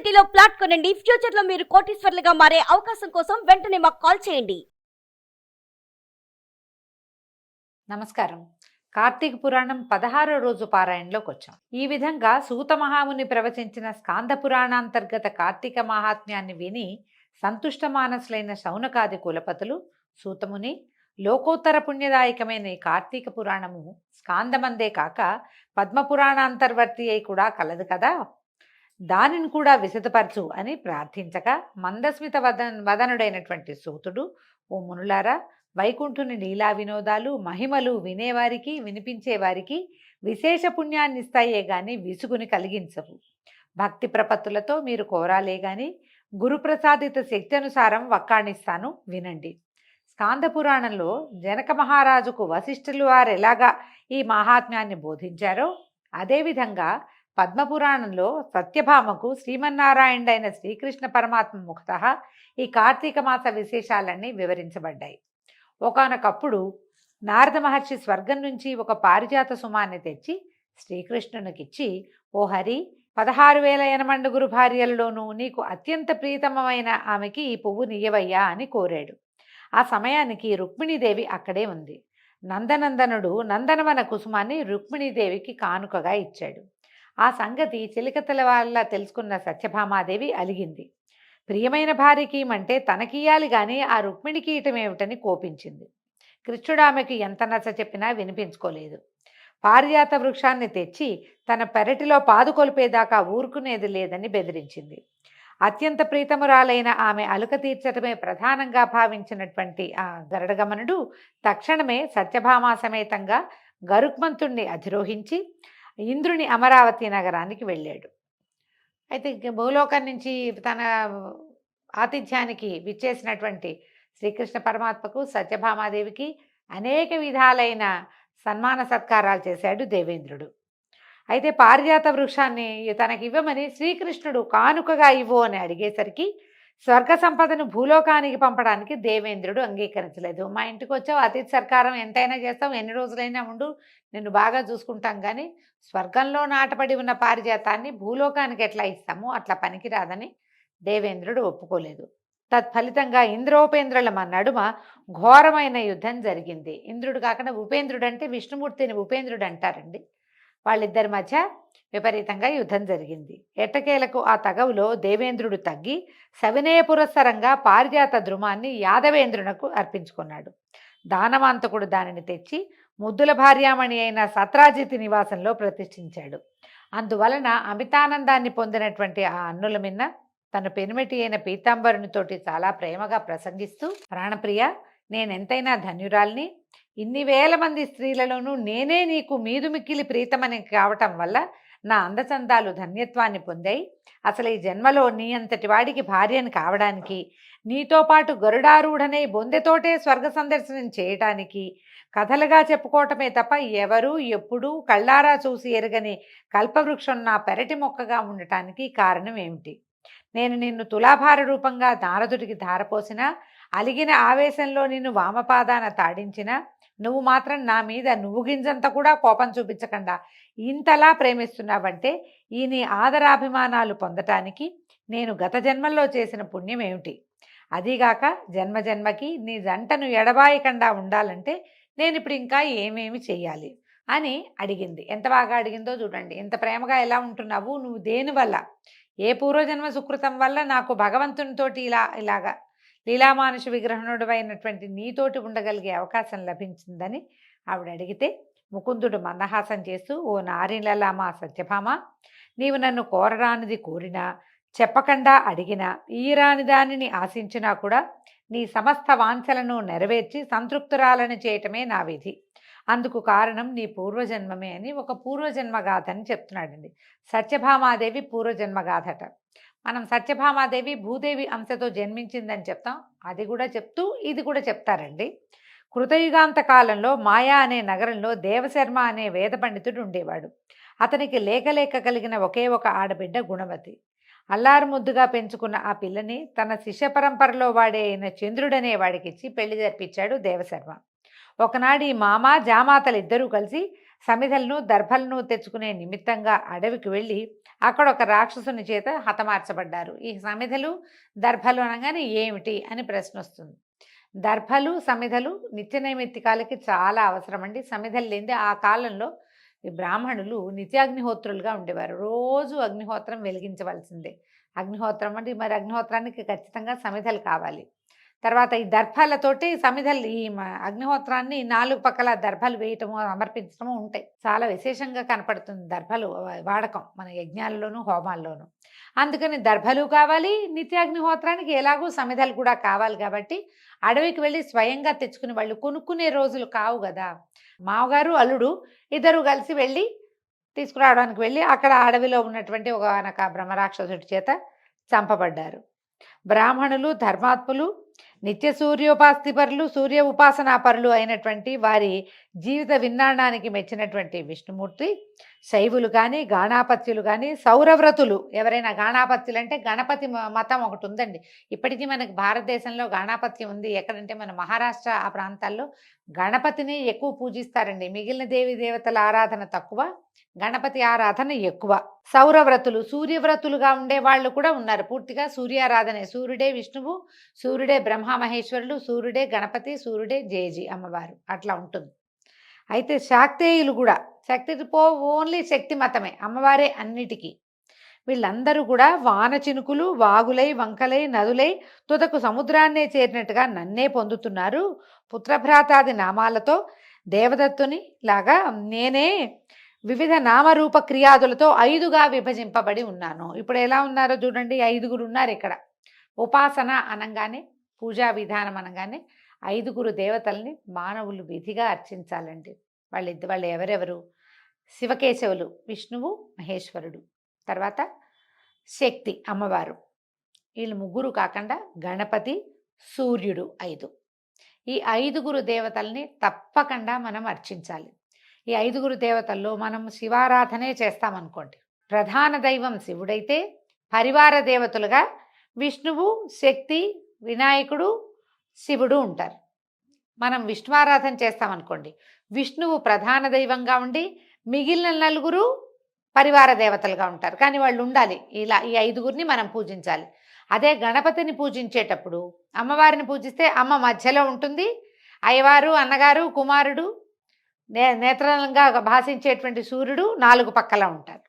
సిటీలో ప్లాట్ కొనండి. ఫ్యూచర్ లో మీరు కోటీశ్వర్లుగా మారే అవకాశం కోసం వెంటనే మాకు కాల్ చేయండి. నమస్కారం. కార్తీక పురాణం 16వ రోజు పారాయణలోకి వచ్చాం. ఈ విధంగా సూత మహాముని ప్రవచించిన స్కాంద పురాణాంతర్గత కార్తీక మహాత్మ్యాన్ని విని సంతుష్ట మానసులైన శౌనకాది కులపతులు సూతముని, లోకోత్తర పుణ్యదాయకమైన ఈ కార్తీక పురాణము స్కాందమందే కాక పద్మపురాణాంతర్వర్తి అయి కూడా కలదు కదా, దానిని కూడా విశదపరచు అని ప్రార్థించగా మందస్మిత వదనుడైనటువంటి సూతుడు, ఓ మునులారా, వైకుంఠుని లీలా వినోదాలు మహిమలు వినేవారికి వినిపించేవారికి విశేష పుణ్యాన్ని ఇస్తాయే గాని విసుగుని కలిగించవు. భక్తి ప్రపత్తులతో మీరు కోరాలే గాని గురుప్రసాదిత శక్తి అనుసారం వక్కాణిస్తాను, వినండి. స్కాంద పురాణంలో జనక మహారాజుకు వశిష్ఠులు వారు ఎలాగా ఈ మహాత్మ్యాన్ని బోధించారో అదేవిధంగా పద్మపురాణంలో సత్యభామకు శ్రీమన్నారాయణుడైన శ్రీకృష్ణ పరమాత్మ ముఖతః ఈ కార్తీక మాస విశేషాలన్నీ వివరించబడ్డాయి. ఒకానొకప్పుడు నారద మహర్షి స్వర్గం నుంచి ఒక పారిజాత సుమాన్ని తెచ్చి శ్రీకృష్ణునికిచ్చి, ఓ హరి, 16,000 యనమండుగురు భార్యలలోనూ నీకు అత్యంత ప్రీతమమైన ఆమెకి ఈ పువ్వు నీయవయ్యా అని కోరాడు. ఆ సమయానికి రుక్మిణీదేవి అక్కడే ఉంది. నందనందనుడు నందనవన కుసుమాన్ని రుక్మిణీదేవికి కానుకగా ఇచ్చాడు. ఆ సంగతి చిలికతల వల్ల తెలుసుకున్న సత్యభామాదేవి అలిగింది. ప్రియమైన భార్యకి ఇమంటే తనకియాలి గాని ఆ రుక్మిణికి ఇటమేమిటని కోపించింది. కృష్ణుడు ఆమెకు ఎంత నచ్చ చెప్పినా వినిపించుకోలేదు. పారిజాత వృక్షాన్ని తెచ్చి తన పెరటిలో పాదుకొలిపేదాకా ఊరుకునేది లేదని బెదిరించింది. అత్యంత ప్రీతమురాలైన ఆమె అలుక తీర్చటమే ప్రధానంగా భావించినటువంటి ఆ గరుడగమనుడు తక్షణమే సత్యభామా సమేతంగా గరుక్మంతుణ్ణి అధిరోహించి ఇంద్రుని అమరావతి నగరానికి వెళ్ళాడు. అయితే భూలోకం నుంచి తన ఆతిథ్యానికి విచ్చేసినటువంటి శ్రీకృష్ణ పరమాత్మకు సత్యభామాదేవికి అనేక విధాలైన సన్మాన సత్కారాలు చేశాడు దేవేంద్రుడు. అయితే పారిజాత వృక్షాన్ని తనకివ్వమని శ్రీకృష్ణుడు కానుకగా ఇవ్వు అని అడిగేసరికి స్వర్గ సంపదను భూలోకానికి పంపడానికి దేవేంద్రుడు అంగీకరించలేదు. మా ఇంటికి వచ్చావు, అతిథి సత్కారం ఎంతైనా చేస్తావు, ఎన్ని రోజులైనా ఉండు, నిన్ను బాగా చూసుకుంటాం, కానీ స్వర్గంలో నాటపడి ఉన్న పారిజాతాన్ని భూలోకానికి ఎట్లా ఇస్తాము, అట్లా పనికిరాదని దేవేంద్రుడు ఒప్పుకోలేదు. తత్ఫలితంగా ఇంద్రోపేంద్రుల నడుమ ఘోరమైన యుద్ధం జరిగింది. ఇంద్రుడు కాకుండా ఉపేంద్రుడు, అంటే విష్ణుమూర్తిని ఉపేంద్రుడు అంటారండి. వాళ్ళిద్దరి మధ్య విపరీతంగా యుద్ధం జరిగింది. ఎట్టకేలకు ఆ తగవులో దేవేంద్రుడు తగ్గి సవినయ పురస్సరంగా పారిజాత ద్రుమాన్ని యాదవేంద్రునకు అర్పించుకున్నాడు. దానవాంతకుడు దానిని తెచ్చి ముద్దుల భార్యామణి అయిన సత్రాజిత్ నివాసంలో ప్రతిష్ఠించాడు. అందువలన అమితానందాన్ని పొందినటువంటి ఆ అన్నుల మిన్న తన పెనిమిటి అయిన పీతాంబరునితోటి చాలా ప్రేమగా ప్రసంగిస్తూ, ప్రాణప్రియ, నేనెంతైనా ధన్యురాల్ని, ఇన్ని వేల మంది స్త్రీలలోనూ నేనే నీకు మీదు మిక్కిలి ప్రీతమని కావటం వల్ల నా అందచందాలు ధన్యత్వాన్ని పొందాయి. అసలు ఈ జన్మలో నీ అంతటి వాడికి భార్యను కావడానికి, నీతో పాటు గరుడారూఢనై బొందెతోటే స్వర్గ సందర్శనం చేయటానికి కథలుగా చెప్పుకోవటమే తప్ప ఎవరూ ఎప్పుడూ కళ్ళారా చూసి ఎరగని కల్పవృక్షం నా పెరటి మొక్కగా ఉండటానికి కారణం ఏమిటి? నేను నిన్ను తులాభార రూపంగా నారదుడికి ధారపోసినా, అలిగిన ఆవేశంలో నిన్ను వామపాదాన తాడించినా నువ్వు మాత్రం నా మీద నువ్వు గింజంత కూడా కోపం చూపించకుండా ఇంతలా ప్రేమిస్తున్నావంటే ఈ నీ ఆదరాభిమానాలు పొందటానికి నేను గత జన్మల్లో చేసిన పుణ్యం ఏమిటి? అదీగాక జన్మజన్మకి నీ జంటను ఎడబాయకుండా ఉండాలంటే నేను ఇప్పుడు ఇంకా ఏమేమి చెయ్యాలి అని అడిగింది. ఎంత బాగా అడిగిందో చూడండి. ఎంత ప్రేమగా ఎలా ఉంటున్నావు నువ్వు, దేనివల్ల, ఏ పూర్వజన్మ సుకృతం వల్ల నాకు భగవంతునితోటి ఇలాగా లీలామానుష విగ్రహణుడు అయినటువంటి నీతోటి ఉండగలిగే అవకాశం లభించిందని ఆవిడ అడిగితే, ముకుందుడు మందహాసం చేస్తూ, ఓ నారిలలామా సత్యభామ, నీవు నన్ను కోరరానిది కోరినా, చెప్పకుండా అడిగినా, ఈరాని దానిని ఆశించినా కూడా నీ సమస్త వాంఛలను నెరవేర్చి సంతృప్తురాలను చేయటమే నా విధి. అందుకు కారణం నీ పూర్వజన్మమే అని ఒక పూర్వజన్మగాథ అని చెప్తున్నాడండి. సత్యభామాదేవి పూర్వజన్మగాథట. మనం సత్యభామాదేవి భూదేవి అంశతో జన్మించిందని చెప్తాం, అది కూడా చెప్తూ ఇది కూడా చెప్తారండి. కృతయుగాంత కాలంలో మాయా అనే నగరంలో దేవశర్మ అనే వేద పండితుడు ఉండేవాడు. అతనికి లేక కలిగిన ఒకే ఒక ఆడబిడ్డ గుణవతి. అల్లారు ముద్దుగా పెంచుకున్న ఆ పిల్లని తన శిష్య పరంపరలో వాడే అయిన చంద్రుడనే వాడికిచ్చి పెళ్లి జరిపించాడు దేవశర్మ. ఒకనాడు ఈ మామ జామాతలిద్దరూ కలిసి సమిధలను దర్భలను తెచ్చుకునే నిమిత్తంగా అడవికి వెళ్ళి అక్కడ ఒక రాక్షసుని చేత హతమార్చబడ్డారు. ఈ సమిధలు దర్భలు అనగానే ఏమిటి అని ప్రశ్న వస్తుంది. దర్భలు సమిధలు నిత్య నైమిత్తికాలకి చాలా అవసరం అండి. సమిధలు లేనిదే ఆ కాలంలో ఈ బ్రాహ్మణులు నిత్యాగ్నిహోత్రులుగా ఉండేవారు. రోజు అగ్నిహోత్రం వెలిగించవలసిందే. అగ్నిహోత్రం అంటే మరి అగ్నిహోత్రానికి ఖచ్చితంగా సమిధలు కావాలి. తర్వాత ఈ దర్భాలతోటి సమిధలు ఈ అగ్నిహోత్రాన్ని 4 పక్కల దర్భలు వేయటము సమర్పించడము ఉంటాయి. చాలా విశేషంగా కనపడుతుంది దర్భలు వాడకం మన యజ్ఞాల్లోనూ హోమాల్లోనూ. అందుకని దర్భలు కావాలి, నిత్యాగ్నిహోత్రానికి ఎలాగో సమిధలు కూడా కావాలి. కాబట్టి అడవికి వెళ్ళి స్వయంగా తెచ్చుకునే వాళ్ళు, కొనుక్కునే రోజులు కావు కదా. మామగారు అల్లుడు ఇద్దరు కలిసి వెళ్ళి తీసుకురావడానికి వెళ్ళి అక్కడ అడవిలో ఉన్నటువంటి ఒక బ్రహ్మరాక్షసుడి చేత చంపబడ్డారు. బ్రాహ్మణులు ధర్మాత్ములు నిత్య సూర్యోపాస్తిపరులు సూర్య ఉపాసనాపరులు అయినటువంటి వారి జీవిత విన్నాడానికి మెచ్చినటువంటి విష్ణుమూర్తి శైవులు కానీ గాణాపత్యులు కానీ సౌరవ్రతులు, ఎవరైనా గాణాపత్యులు అంటే గణపతి మతం ఒకటి ఉందండి. ఇప్పటికీ మనకి భారతదేశంలో గాణాపత్యం ఉంది. ఎక్కడంటే మన మహారాష్ట్ర ఆ ప్రాంతాల్లో గణపతిని ఎక్కువ పూజిస్తారండి. మిగిలిన దేవి దేవతల ఆరాధన తక్కువ, గణపతి ఆరాధన ఎక్కువ. సౌరవ్రతులు సూర్యవ్రతులుగా ఉండే వాళ్ళు కూడా ఉన్నారు. పూర్తిగా సూర్యారాధనే. సూర్యుడే విష్ణువు, సూర్యుడే బ్రహ్మ మహేశ్వరులు, సూర్యుడే గణపతి, సూర్యుడే జేజి అమ్మవారు, అట్లా ఉంటుంది. అయితే శాక్తేయులు కూడా, శక్తి ఓన్లీ శక్తి మతమే, అమ్మవారే అన్నిటికీ. వీళ్ళందరూ కూడా వాన చినుకులు వాగులై వంకలై నదులై తుదకు సముద్రాన్నే చేరినట్టుగా నన్నే పొందుతున్నారు. పుత్రభ్రాతాది నామాలతో దేవదత్తుని లాగా నేనే వివిధ నామరూప క్రియాదులతో 5గా విభజింపబడి ఉన్నాను. ఇప్పుడు ఎలా ఉన్నారో చూడండి, 5గురు ఉన్నారు ఇక్కడ. ఉపాసన అనగానే, పూజా విధానం అనగానే 5గురు దేవతల్ని మానవులు విధిగా అర్చించాలండి. వాళ్ళు ఎవరెవరు? శివకేశవులు విష్ణువు మహేశ్వరుడు, తర్వాత శక్తి అమ్మవారు, వీళ్ళు ముగ్గురు కాకుండా గణపతి సూర్యుడు 5. ఈ 5గురు దేవతల్ని తప్పకుండా మనం అర్చించాలి. ఈ 5గురు దేవతల్లో మనం శివారాధనే చేస్తామనుకోండి, ప్రధాన దైవం శివుడైతే పరివార దేవతలుగా విష్ణువు శక్తి వినాయకుడు శివుడు ఉంటారు. మనం విష్ణువారాధన చేస్తామనుకోండి, విష్ణువు ప్రధాన దైవంగా ఉండి మిగిలిన 4 పరివార దేవతలుగా ఉంటారు. కానీ వాళ్ళు ఉండాలి. ఇలా ఈ 5గురిని మనం పూజించాలి. అదే గణపతిని పూజించేటప్పుడు అమ్మవారిని పూజిస్తే అమ్మ మధ్యలో ఉంటుంది, అయ్యవారు అన్నగారు కుమారుడు నేత్రంగా భాషించేటువంటి సూర్యుడు 4 పక్కల ఉంటారు.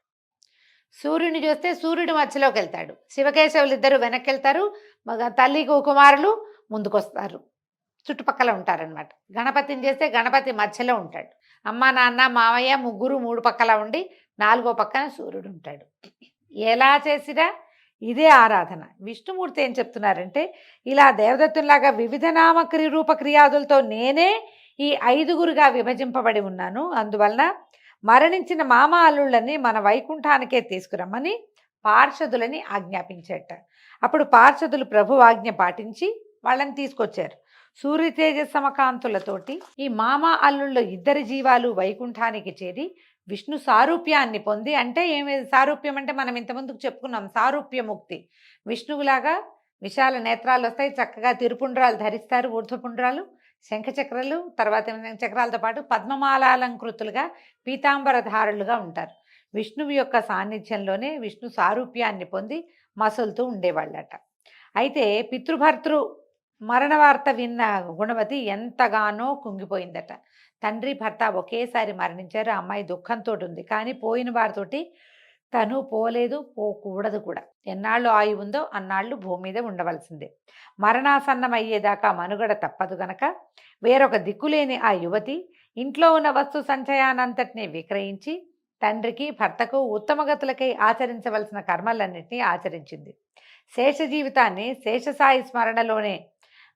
సూర్యుని చూస్తే సూర్యుడు మధ్యలోకి వెళ్తాడు, శివకేశవులు ఇద్దరు వెనక్కి వెళ్తారు, తల్లి కుమారులు ముందుకొస్తారు, చుట్టుపక్కల ఉంటారనమాట. గణపతిని చేస్తే గణపతి మధ్యలో ఉంటాడు, అమ్మ నాన్న మావయ్య ముగ్గురు 3 పక్కల ఉండి 4వ పక్కన సూర్యుడు ఉంటాడు. ఎలా చేసినా ఇదే ఆరాధన. విష్ణుమూర్తి ఏం చెప్తున్నారంటే, ఇలా దేవదత్తులాగా వివిధ రూప క్రియాదులతో నేనే ఈ 5గురుగా విభజింపబడి ఉన్నాను. అందువలన మరణించిన మామ అల్లుళ్ళని మన వైకుంఠానికే తీసుకురమ్మని పార్షదులని ఆజ్ఞాపించేట. అప్పుడు పార్షదులు ప్రభు ఆజ్ఞ పాటించి వాళ్ళని తీసుకొచ్చారు. సూర్య తేజ సమకాంతులతోటి ఈ మామ అల్లుళ్ళ ఇద్దరి జీవాలు వైకుంఠానికి చేరి విష్ణు సారూప్యాన్ని పొంది, అంటే ఏమి సారూప్యం అంటే మనం ఇంతకుముందుకు చెప్పుకున్నాం, సారూప్యముక్తి. విష్ణువులాగా విశాల నేత్రాలు వస్తాయి, చక్కగా తిరుపుండ్రాలు ధరిస్తారు, ఊర్ధ్వపుండ్రాలు, శంఖచక్రాలు, తర్వాత చక్రాలతో పాటు పద్మమాలాలంకృతులుగా పీతాంబరధారులుగా ఉంటారు. విష్ణువు యొక్క సాన్నిధ్యంలోనే విష్ణు సారూప్యాన్ని పొంది మసులుతూ ఉండేవాళ్ళట. అయితే పితృభర్తృ మరణ వార్త విన్న గుణవతి ఎంతగానో కుంగిపోయిందట. తండ్రి భర్త ఒకేసారి మరణించారు. అమ్మాయి దుఃఖంతో ఉంది, కానీ పోయిన వారితోటి తను పోలేదు, పోకూడదు కూడా. ఎన్నాళ్ళు ఆయువు ఉందో అన్నాళ్ళు భూమి మీద ఉండవలసిందే. మరణాసన్నం అయ్యేదాకా మనుగడ తప్పదు గనక వేరొక దిక్కులేని ఆ యువతి ఇంట్లో ఉన్న వస్తు సంచయానంతటినీ విక్రయించి తండ్రికి భర్తకు ఉత్తమగతులకై ఆచరించవలసిన కర్మలన్నింటినీ ఆచరించింది. శేష జీవితాన్ని శేషసాయి స్మరణలోనే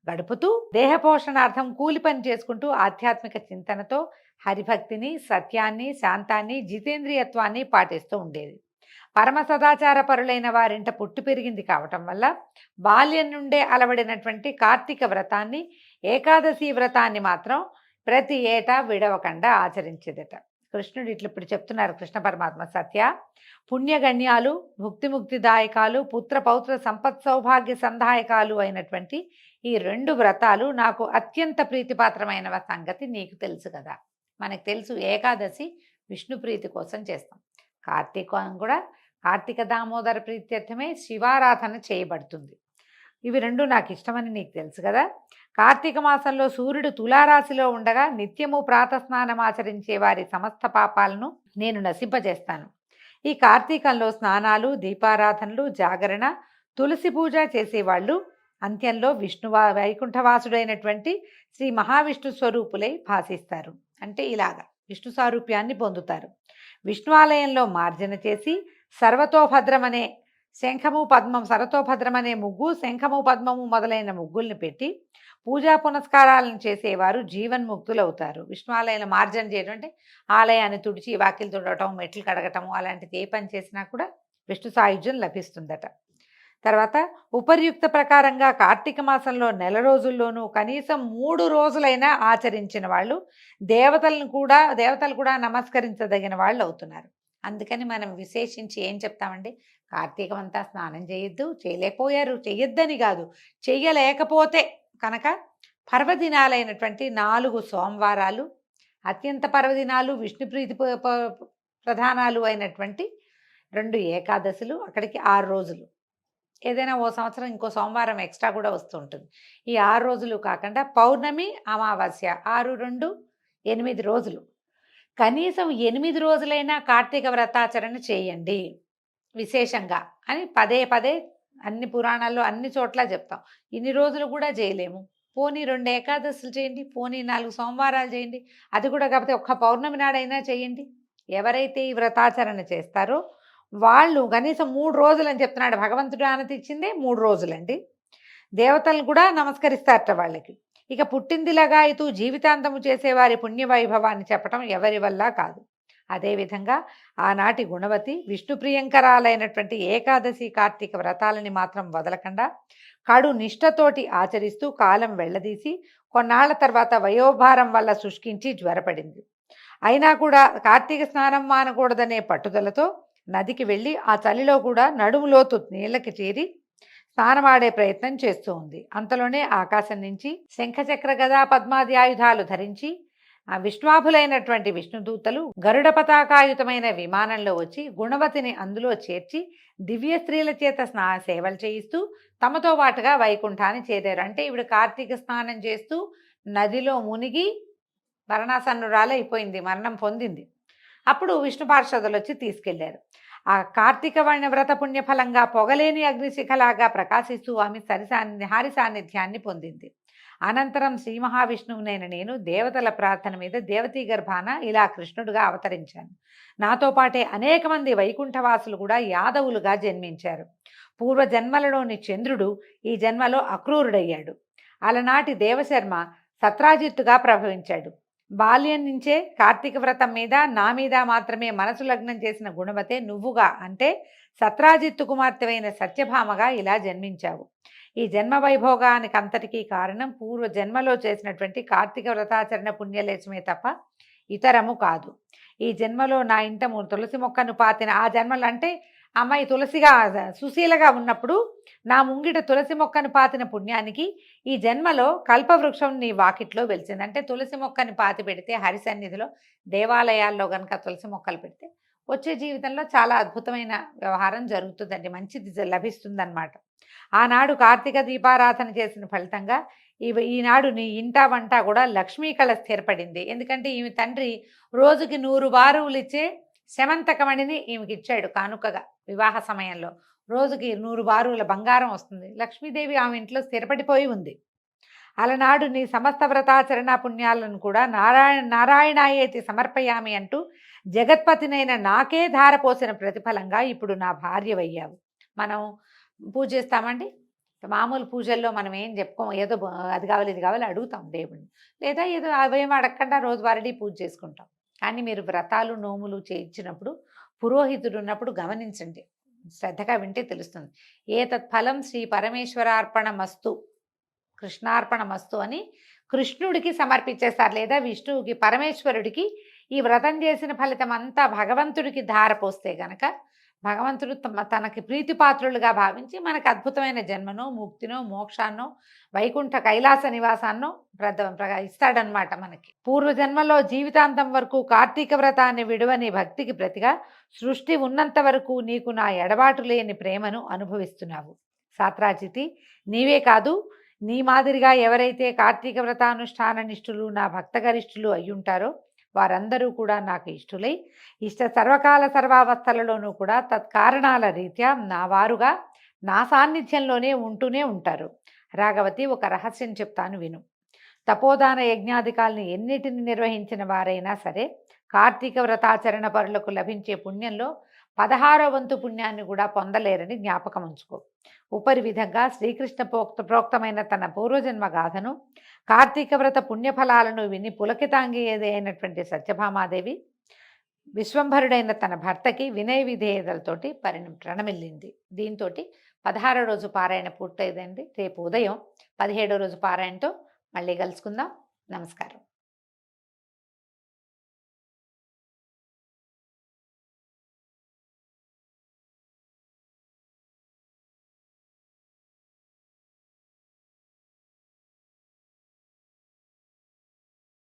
గడుపుతూ దేహపోషణార్థం కూలి పని చేసుకుంటూ ఆధ్యాత్మిక చింతనతో హరిభక్తిని, సత్యాన్ని, శాంతాన్ని, జితేంద్రియత్వాన్ని పాటిస్తూ ఉండేది. పరమ సదాచార పరులైన వారింట పుట్టి పెరిగింది కావటం వల్ల బాల్యం నుండే అలవడినటువంటి కార్తీక వ్రతాన్ని, ఏకాదశి వ్రతాన్ని మాత్రం ప్రతి ఏటా విడవకుండా ఆచరించేదట. కృష్ణుడు ఇప్పుడు చెప్తున్నారు, కృష్ణ పరమాత్మ, సత్య పుణ్యగణ్యాలు, ముక్తిదాయకాలు, పుత్ర పౌత్ర సంపత్ సౌభాగ్య సందాయకాలు అయినటువంటి ఈ 2 వ్రతాలు నాకు అత్యంత ప్రీతిపాత్రమైన సంగతి నీకు తెలుసు కదా. మనకు తెలుసు ఏకాదశి విష్ణు ప్రీతి కోసం చేస్తాం. కార్తీకం కూడా కార్తీక దామోదర ప్రీత్యర్థమే శివారాధన చేయబడుతుంది. ఇవి రెండు నాకు ఇష్టమని నీకు తెలుసు కదా. కార్తీక మాసంలో సూర్యుడు తులారాశిలో ఉండగా నిత్యము ప్రాతస్నానం ఆచరించే వారి సమస్త పాపాలను నేను నశింపజేస్తాను. ఈ కార్తీకంలో స్నానాలు, దీపారాధనలు, జాగరణ, తులసి పూజ చేసేవాళ్ళు అంత్యంలో వైకుంఠవాసుడైనటువంటి శ్రీ మహావిష్ణు స్వరూపులై భాసిస్తారు. అంటే ఇలాగా విష్ణు సారూప్యాన్ని పొందుతారు. విష్ణు ఆలయంలో మార్జన చేసి సర్వతోభద్రమనే శంఖము పద్మం సరతోభద్రమనే ముగ్గు, శంఖము పద్మము మొదలైన ముగ్గుల్ని పెట్టి పూజా పునస్కారాలను చేసేవారు జీవన్ముక్తులవుతారు. విష్ణు ఆలయంలో మార్జన చేయడం అంటే ఆలయాన్ని తుడిచి వాకిలు తుడవటం, మెట్లు కడగటం, అలాంటిది ఏ పని చేసినా కూడా విష్ణు సాయుధ్యం లభిస్తుందట. తర్వాత ఉపర్యుక్త ప్రకారంగా కార్తీక మాసంలో నెల రోజుల్లోనూ కనీసం 3 రోజులైనా ఆచరించిన వాళ్ళు దేవతలు కూడా నమస్కరించదగిన వాళ్ళు అవుతున్నారు. అందుకని మనం విశేషించి ఏం చెప్తామండి, కార్తీకం అంతా స్నానం చేయొద్దు, చేయలేకపోయారు, చెయ్యొద్దని కాదు, చెయ్యలేకపోతే కనుక పర్వదినాలైనటువంటి 4 సోమవారాలు, అత్యంత పర్వదినాలు విష్ణుప్రీతి ప్రధానాలు అయినటువంటి 2 ఏకాదశులు, అక్కడికి 6 రోజులు, ఏదైనా ఓ సంవత్సరం ఇంకో సోమవారం ఎక్స్ట్రా కూడా వస్తూ ఉంటుంది. ఈ 6 రోజులు కాకుండా పౌర్ణమి, అమావాస్య 6, 2, 8 రోజులు, కనీసం 8 రోజులైనా కార్తీక వ్రతాచరణ చేయండి విశేషంగా అని పదే పదే అన్ని పురాణాల్లో అన్ని చోట్ల చెప్తాం. ఇన్ని రోజులు కూడా చేయలేము, పోనీ 2 ఏకాదశులు చేయండి, పోనీ 4 సోమవారాలు చేయండి, అది కూడా కాకపోతే ఒక్క పౌర్ణమి నాడైనా చేయండి. ఎవరైతే ఈ వ్రతాచరణ చేస్తారో వాళ్ళు కనీసం 3 రోజులు అని చెప్తున్నాడు భగవంతుడు. ఆనతి ఇచ్చిందే 3 రోజులండి. దేవతలు కూడా నమస్కరిస్తారట వాళ్ళకి. ఇక పుట్టిందిలగాయితూ జీవితాంతము చేసేవారి పుణ్యవైభవాన్ని చెప్పటం ఎవరి వల్ల కాదు. అదేవిధంగా ఆనాటి గుణవతి విష్ణు ప్రియంకరాలైనటువంటి ఏకాదశి, కార్తీక వ్రతాలని మాత్రం వదలకుండా కడు నిష్ఠతోటి ఆచరిస్తూ కాలం వెళ్లదీసి కొన్నాళ్ల తర్వాత వయోభారం వల్ల శుష్కించి జ్వరపడింది. అయినా కూడా కార్తీక స్నానం మానకూడదనే పట్టుదలతో నదికి వెళ్ళి ఆ చలిలో కూడా నడుములోతు నీళ్ళకి చేరి స్నానమాడే ప్రయత్నం చేస్తూ ఉంది. అంతలోనే ఆకాశం నుంచి శంఖచక్ర గదా పద్మాది ఆయుధాలు ధరించి ఆ విష్ణువాభులైనటువంటి విష్ణుదూతలు గరుడ పతాకాయుతమైన విమానంలో వచ్చి గుణవతిని అందులో చేర్చి దివ్య స్త్రీల చేత సేవలు చేయిస్తూ తమతో పాటుగా వైకుంఠాన్ని చేరారు. అంటే ఇవిడ కార్తీక స్నానం చేస్తూ నదిలో మునిగి మరణాసన్నురాలైపోయింది, మరణం పొందింది. అప్పుడు విష్ణు పార్షదులు వచ్చి తీసుకెళ్లారు. ఆ కార్తీక వ్రత పుణ్యఫలంగా పొగలేని అగ్నిశిఖలాగా ప్రకాశిస్తూ ఆమె హారి సాన్నిధ్యాన్ని పొందింది. అనంతరం శ్రీ మహావిష్ణువునైన నేను దేవతల ప్రార్థన మీద దేవతీ గర్భాన ఇలా కృష్ణుడుగా అవతరించాను. నాతో పాటే అనేక మంది వైకుంఠవాసులు కూడా యాదవులుగా జన్మించారు. పూర్వజన్మలలోని చంద్రుడు ఈ జన్మలో అక్రూరుడయ్యాడు. అలనాటి దేవశర్మ సత్రాజిత్తుగా ప్రభవించాడు. బాల్యం నుంచే కార్తీక వ్రతం మీద నా మీద మాత్రమే మనసు లగ్నం చేసిన గుణవతే నువ్వుగా అంటే సత్రాజిత్తు కుమార్తెవైన సత్యభామగా ఇలా జన్మించావు. ఈ జన్మ వైభోగానికి అంతటికీ కారణం పూర్వ జన్మలో చేసినటువంటి కార్తీక వ్రతాచరణ పుణ్యలేశమే తప్ప ఇతరము కాదు. ఈ జన్మలో నా ఇంట తులసి మొక్కను పాతిన ఆ జన్మలు అంటే అమ్మాయి తులసిగా సుశీలగా ఉన్నప్పుడు నా ముంగిట తులసి మొక్కను పాతిన పుణ్యానికి ఈ జన్మలో కల్పవృక్షం నీ వాకిట్లో వెలిసింది. అంటే తులసి మొక్కని పాతి పెడితే హరి సన్నిధిలో దేవాలయాల్లో కనుక తులసి మొక్కలు పెడితే వచ్చే జీవితంలో చాలా అద్భుతమైన వ్యవహారం జరుగుతుందండి, మంచిది లభిస్తుందన్నమాట. ఆనాడు కార్తీక దీపారాధన చేసిన ఫలితంగా ఈనాడు నీ ఇంట వంట కూడా లక్ష్మీ కళ స్థిరపడింది. ఎందుకంటే ఈమె తండ్రి రోజుకి 100 బారువులు ఇచ్చే శమంతకమణిని ఈమెకి ఇచ్చాడు కానుకగా. వివాహ సమయంలో రోజుకి 100 బారువుల బంగారం వస్తుంది. లక్ష్మీదేవి ఆమె ఇంట్లో స్థిరపడిపోయి ఉంది. అలనాడు నీ సమస్త వ్రతాచరణ పుణ్యాలను కూడా నారాయణాయేతి సమర్పయామి అంటూ జగత్పతినైన నాకే ధారపోసిన ప్రతిఫలంగా ఇప్పుడు నా భార్యవయ్యావు. మనం పూజ చేస్తామండి, మామూలు పూజల్లో మనం ఏం చెప్పుకోం, ఏదో అది కావాలి ఇది కావాలి అడుగుతాం దేవుడిని, లేదా ఏదో అవేం అడగకుండా రోజువారీ పూజ చేసుకుంటాం. కానీ మీరు వ్రతాలు నోములు చేయించినప్పుడు పురోహితుడు ఉన్నప్పుడు గమనించండి, శ్రద్ధగా వింటే తెలుస్తుంది. ఏతత్ఫలం శ్రీ పరమేశ్వరార్పణమస్తు, కృష్ణార్పణమస్తు అని కృష్ణుడికి సమర్పించేస్తారు, లేదా విష్ణువుకి, పరమేశ్వరుడికి ఈ వ్రతం చేసిన ఫలితం అంతా భగవంతుడికి ధారపోస్తే గనక భగవంతుడు తనకి ప్రీతిపాత్రులుగా భావించి మనకు అద్భుతమైన జన్మను, ముక్తినో, మోక్షాన్నో, వైకుంఠ కైలాస నివాసాన్నో ఇస్తాడనమాట మనకి. పూర్వజన్మలో జీవితాంతం వరకు కార్తీక వ్రతాన్ని విడువని భక్తికి ప్రతిగా సృష్టి ఉన్నంత వరకు నీకు నా ఎడబాటు లేని ప్రేమను అనుభవిస్తున్నావు. సాత్రాజితి, నీవే కాదు, నీ మాదిరిగా ఎవరైతే కార్తీక వ్రతానుష్ఠాన నిష్ఠులు, నా భక్తగరిష్ఠులు అయ్యుంటారో వారందరూ కూడా నాకు ఇష్టులై సర్వకాల సర్వావస్థలలోనూ కూడా తత్కారణాల రీత్యా నా వారుగా నా సాన్నిధ్యంలోనే ఉంటూనే ఉంటారు. రాఘవతి, ఒక రహస్యం చెప్తాను విను. తపోదాన యజ్ఞాధికాల్ని ఎన్నిటిని నిర్వహించిన వారైనా సరే కార్తీక వ్రతాచరణ పరులకు లభించే పుణ్యంలో 16వ వంతు పుణ్యాన్ని కూడా పొందలేరని జ్ఞాపకం ఉంచుకో. ఉపరి విధంగా శ్రీకృష్ణ ప్రోక్తమైన తన పూర్వజన్మ గాథను, కార్తీక వ్రత పుణ్యఫలాలను విని పులకితాంగి అయినటువంటి సత్యభామాదేవి విశ్వంభరుడైన తన భర్తకి వినయ విధేయతలతోటి ప్రణమిల్లింది. దీంతో 16వ రోజు పారాయణ పూర్తయిందండి. రేపు ఉదయం 17వ రోజు పారాయణతో మళ్ళీ కలుసుకుందాం. నమస్కారం.